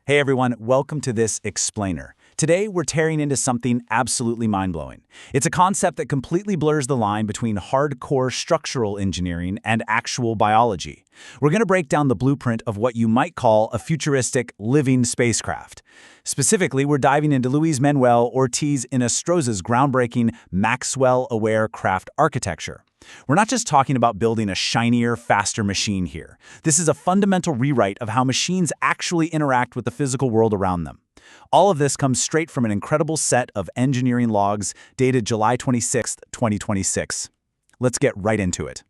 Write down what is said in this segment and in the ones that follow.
Hey everyone, welcome to this explainer. Today we're tearing into something absolutely mind-blowing. It's a concept that completely blurs the line between hardcore structural engineering and actual biology. We're going to break down the blueprint of what you might call a futuristic living spacecraft. Specifically, we're diving into Luis Manuel Ortiz Inostroza's groundbreaking Maxwell-aware craft architecture. We're not just talking about building a shinier, faster machine here. This is a fundamental rewrite of how machines actually interact with the physical world around them. All of this comes straight from an incredible set of engineering logs dated July 26, 2026. Let's get right into it.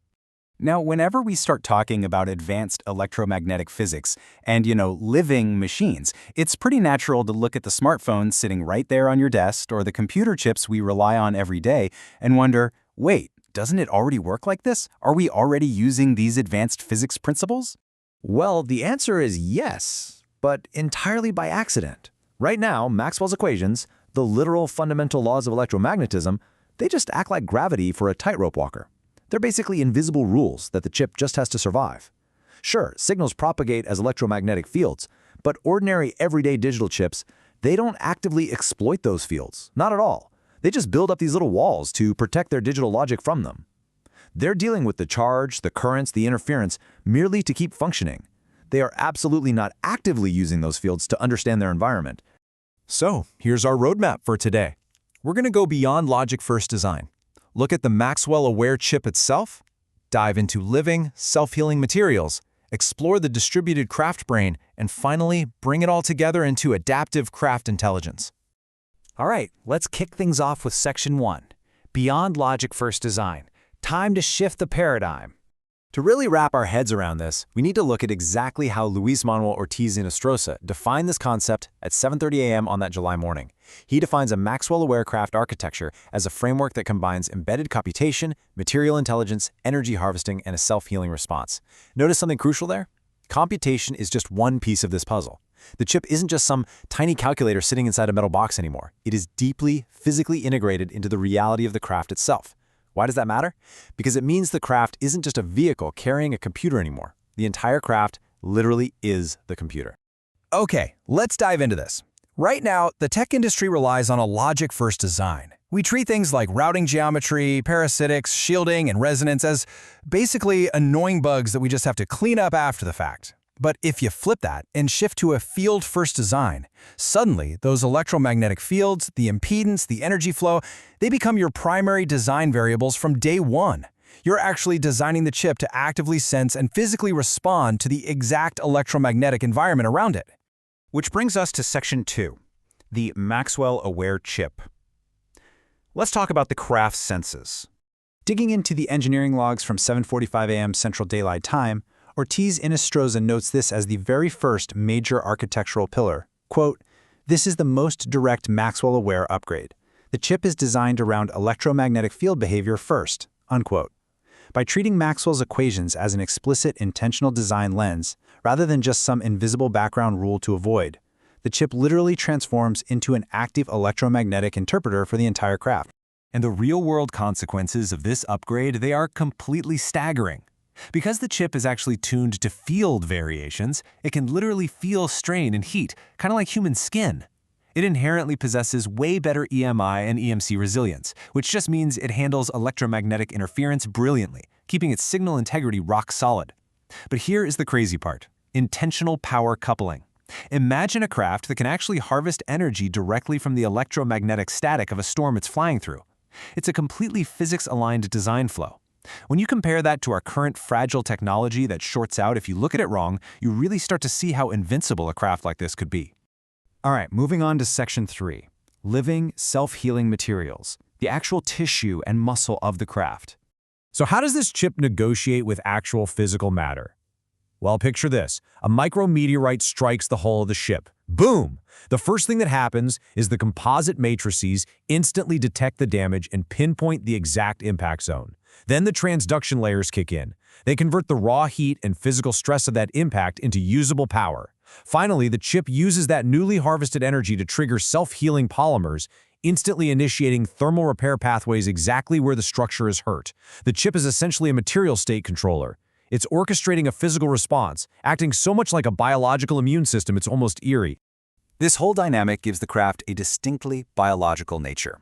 Now, whenever we start talking about advanced electromagnetic physics and, living machines, it's pretty natural to look at the smartphone sitting right there on your desk or the computer chips we rely on every day and wonder, wait, doesn't it already work like this? Are we already using these advanced physics principles? Well, the answer is yes, but entirely by accident. Right now, Maxwell's equations, the literal fundamental laws of electromagnetism, they just act like gravity for a tightrope walker. They're basically invisible rules that the chip just has to survive. Sure, signals propagate as electromagnetic fields, but ordinary everyday digital chips, they don't actively exploit those fields, not at all. They just build up these little walls to protect their digital logic from them. They're dealing with the charge, the currents, the interference, merely to keep functioning. They are absolutely not actively using those fields to understand their environment. So, here's our roadmap for today. We're going to go beyond logic-first design, look at the Maxwell-aware chip itself, dive into living, self-healing materials, explore the distributed craft brain, and finally, bring it all together into adaptive craft intelligence. All right, let's kick things off with Section 1, Beyond Logic-First Design. Time to shift the paradigm. To really wrap our heads around this, we need to look at exactly how Luis Manuel Ortiz Inostroza defined this concept at 7:30 a.m. on that July morning. He defines a Maxwell-aware craft architecture as a framework that combines embedded computation, material intelligence, energy harvesting, and a self-healing response. Notice something crucial there? Computation is just one piece of this puzzle. The chip isn't just some tiny calculator sitting inside a metal box anymore. It is deeply, physically integrated into the reality of the craft itself. Why does that matter? Because it means the craft isn't just a vehicle carrying a computer anymore. The entire craft literally is the computer. Okay, let's dive into this. Right now, the tech industry relies on a logic-first design. We treat things like routing geometry, parasitics, shielding, and resonance as basically annoying bugs that we just have to clean up after the fact. But if you flip that and shift to a field-first design, suddenly those electromagnetic fields, the impedance, the energy flow, they become your primary design variables from day one. You're actually designing the chip to actively sense and physically respond to the exact electromagnetic environment around it. Which brings us to Section 2, the Maxwell-aware chip. Let's talk about the craft's senses. Digging into the engineering logs from 7:45 a.m. Central Daylight Time, Ortiz Inostroza notes this as the very first major architectural pillar. Quote, "This is the most direct Maxwell-aware upgrade. The chip is designed around electromagnetic field behavior first." Unquote. By treating Maxwell's equations as an explicit intentional design lens, rather than just some invisible background rule to avoid, the chip literally transforms into an active electromagnetic interpreter for the entire craft. And the real-world consequences of this upgrade, they are completely staggering. Because the chip is actually tuned to field variations, it can literally feel strain and heat, kind of like human skin. It inherently possesses way better EMI and EMC resilience, which just means it handles electromagnetic interference brilliantly, keeping its signal integrity rock solid. But here is the crazy part: intentional power coupling. Imagine a craft that can actually harvest energy directly from the electromagnetic static of a storm it's flying through. It's a completely physics-aligned design flow. When you compare that to our current fragile technology that shorts out if you look at it wrong, you really start to see how invincible a craft like this could be. All right, moving on to Section 3, living, self-healing materials, the actual tissue and muscle of the craft. So how does this chip negotiate with actual physical matter? Well, picture this. A micrometeorite strikes the hull of the ship. Boom! The first thing that happens is the composite matrices instantly detect the damage and pinpoint the exact impact zone. Then the transduction layers kick in. They convert the raw heat and physical stress of that impact into usable power. Finally, the chip uses that newly harvested energy to trigger self-healing polymers, instantly initiating thermal repair pathways exactly where the structure is hurt. The chip is essentially a material state controller. It's orchestrating a physical response, acting so much like a biological immune system it's almost eerie. This whole dynamic gives the craft a distinctly biological nature.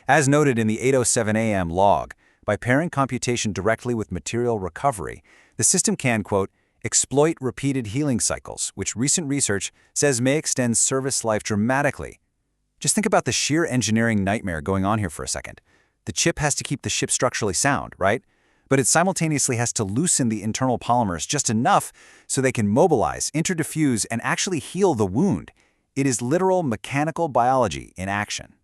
As noted in the 8:07 a.m. log, by pairing computation directly with material recovery, the system can, quote, exploit repeated healing cycles, which recent research says may extend service life dramatically. Just think about the sheer engineering nightmare going on here for a second. The chip has to keep the ship structurally sound, right? But it simultaneously has to loosen the internal polymers just enough so they can mobilize, interdiffuse, and actually heal the wound. It is literal mechanical biology in action.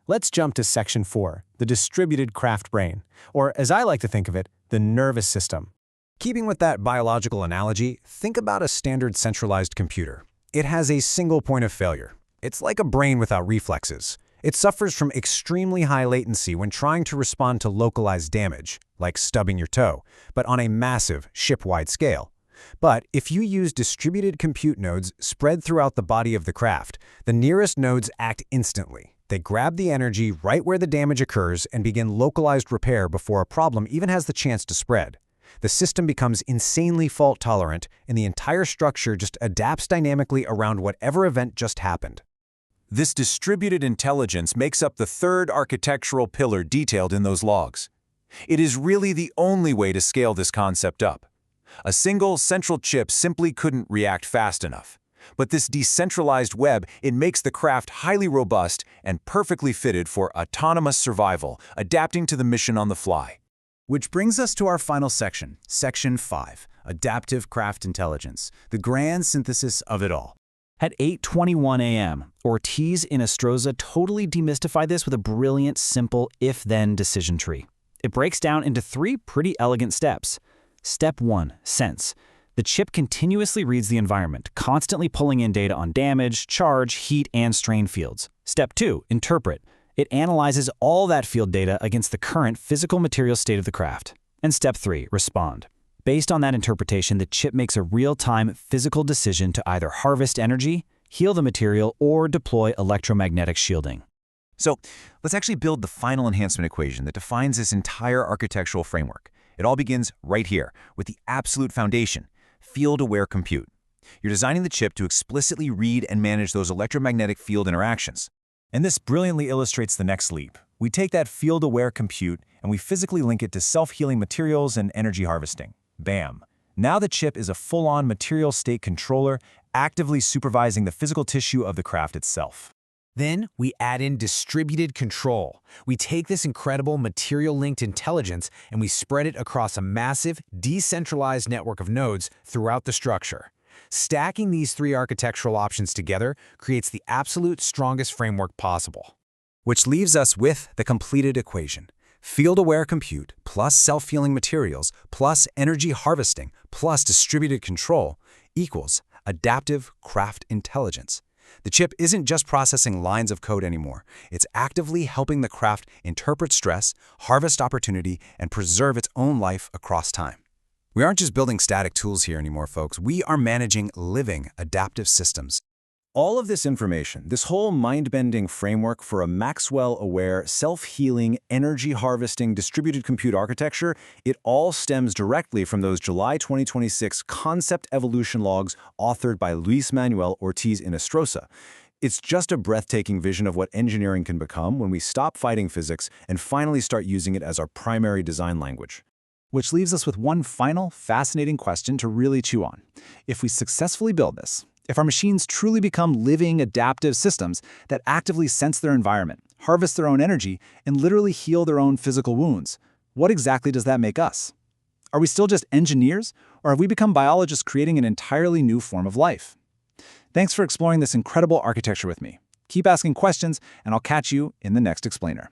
Let's jump to Section 4, the distributed craft brain, or as I like to think of it, the nervous system. Keeping with that biological analogy, think about a standard centralized computer. It has a single point of failure. It's like a brain without reflexes. It suffers from extremely high latency when trying to respond to localized damage, like stubbing your toe, but on a massive, ship-wide scale. But if you use distributed compute nodes spread throughout the body of the craft, the nearest nodes act instantly. They grab the energy right where the damage occurs and begin localized repair before a problem even has the chance to spread. The system becomes insanely fault-tolerant, and the entire structure just adapts dynamically around whatever event just happened. This distributed intelligence makes up the third architectural pillar detailed in those logs. It is really the only way to scale this concept up. A single central chip simply couldn't react fast enough. But this decentralized web, it makes the craft highly robust and perfectly fitted for autonomous survival, adapting to the mission on the fly. Which brings us to our final section, Section 5, Adaptive Craft Intelligence, the grand synthesis of it all. At 8:21 a.m., Ortiz in Astroza totally demystified this with a brilliant, simple if-then decision tree. It breaks down into 3 pretty elegant steps. Step 1, Sense. The chip continuously reads the environment, constantly pulling in data on damage, charge, heat, and strain fields. Step 2, Interpret. It analyzes all that field data against the current physical material state of the craft. And Step 3, Respond. Based on that interpretation, the chip makes a real-time physical decision to either harvest energy, heal the material, or deploy electromagnetic shielding. So let's actually build the final enhancement equation that defines this entire architectural framework. It all begins right here with the absolute foundation, field-aware compute. You're designing the chip to explicitly read and manage those electromagnetic field interactions. And this brilliantly illustrates the next leap. We take that field-aware compute and we physically link it to self-healing materials and energy harvesting. Bam! Now the chip is a full-on material state controller, actively supervising the physical tissue of the craft itself. Then we add in distributed control. We take this incredible material-linked intelligence and we spread it across a massive, decentralized network of nodes throughout the structure. Stacking these 3 architectural options together creates the absolute strongest framework possible. Which leaves us with the completed equation. Field-aware compute plus self-healing materials plus energy harvesting plus distributed control equals adaptive craft intelligence. The chip isn't just processing lines of code anymore. It's actively helping the craft interpret stress, harvest opportunity, and preserve its own life across time. We aren't just building static tools here anymore, folks. We are managing living adaptive systems. All of this information, this whole mind-bending framework for a Maxwell-aware, self-healing, energy-harvesting, distributed compute architecture, it all stems directly from those July 2026 concept evolution logs authored by Luis Manuel Ortiz Inostroza. It's just a breathtaking vision of what engineering can become when we stop fighting physics and finally start using it as our primary design language. Which leaves us with one final, fascinating question to really chew on. If we successfully build this, if our machines truly become living, adaptive systems that actively sense their environment, harvest their own energy, and literally heal their own physical wounds, what exactly does that make us? Are we still just engineers, or have we become biologists creating an entirely new form of life? Thanks for exploring this incredible architecture with me. Keep asking questions, and I'll catch you in the next explainer.